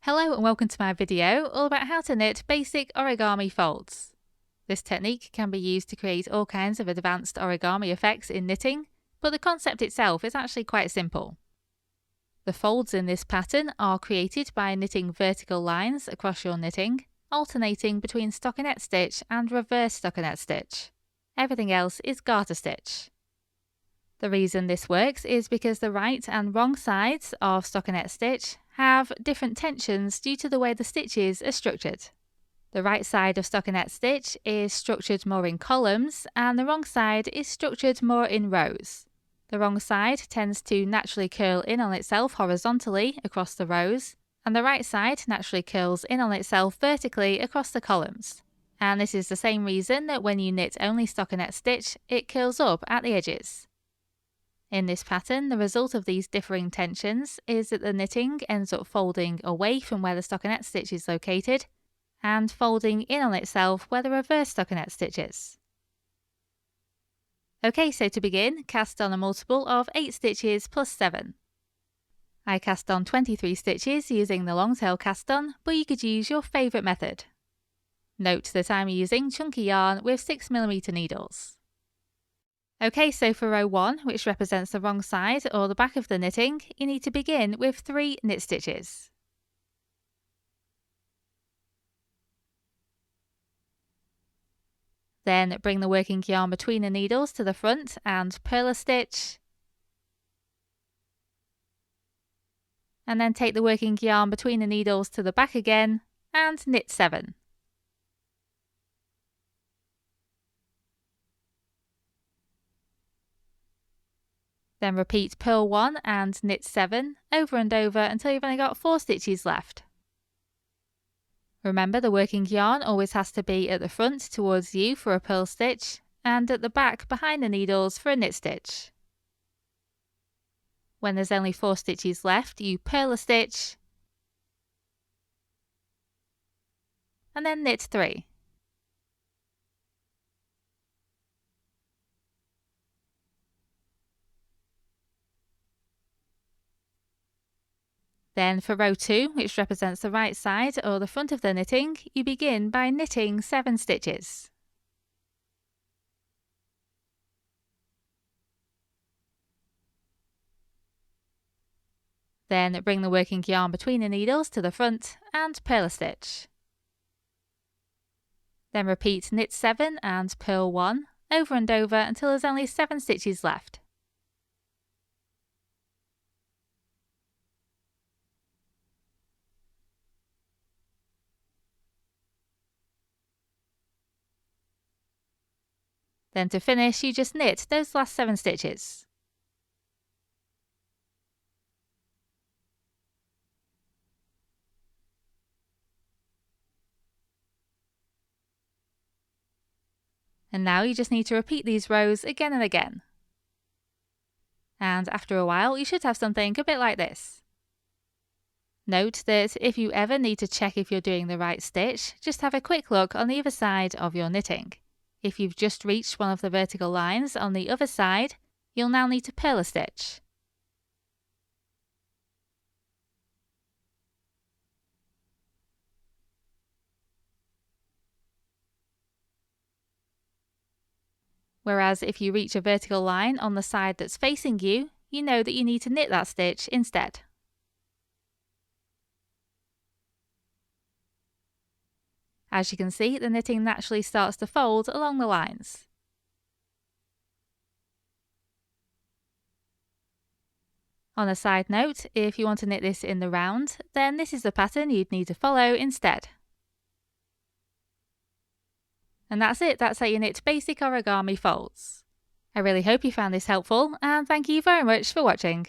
Hello and welcome to my video all about how to knit basic origami folds. This technique can be used to create all kinds of advanced origami effects in knitting, but the concept itself is actually quite simple. The folds in this pattern are created by knitting vertical lines across your knitting, alternating between stockinette stitch and reverse stockinette stitch. Everything else is garter stitch. The reason this works is because the right and wrong sides of stockinette stitch have different tensions due to the way the stitches are structured. The right side of stockinette stitch is structured more in columns and the wrong side is structured more in rows. The wrong side tends to naturally curl in on itself horizontally across the rows, and the right side naturally curls in on itself vertically across the columns. And this is the same reason that when you knit only stockinette stitch, it curls up at the edges. In this pattern, the result of these differing tensions is that the knitting ends up folding away from where the stockinette stitch is located and folding in on itself where the reverse stockinette stitch is. Okay, so to begin, cast on a multiple of 8 stitches plus 7. I cast on 23 stitches using the long tail cast on, but you could use your favourite method. Note that I'm using chunky yarn with 6mm needles. Okay, so for row 1, which represents the wrong side or the back of the knitting, you need to begin with 3 knit stitches. Then bring the working yarn between the needles to the front and purl a stitch. And then take the working yarn between the needles to the back again and knit 7. Then repeat purl 1 and knit 7 over and over until you've only got 4 stitches left. Remember, the working yarn always has to be at the front towards you for a purl stitch and at the back behind the needles for a knit stitch. When there's only 4 stitches left, you purl a stitch and then knit 3. Then for row 2, which represents the right side or the front of the knitting, you begin by knitting 7 stitches. Then bring the working yarn between the needles to the front and purl a stitch. Then repeat knit 7 and purl 1 over and over until there's only 7 stitches left. Then to finish, you just knit those last 7 stitches. And now you just need to repeat these rows again and again. And after a while, you should have something a bit like this. Note that if you ever need to check if you're doing the right stitch, just have a quick look on the other side of your knitting. If you've just reached one of the vertical lines on the other side, you'll now need to purl a stitch. Whereas if you reach a vertical line on the side that's facing you, you know that you need to knit that stitch instead. As you can see, the knitting naturally starts to fold along the lines. On a side note, if you want to knit this in the round, then this is the pattern you'd need to follow instead. And that's it, that's how you knit basic origami folds. I really hope you found this helpful, and thank you very much for watching.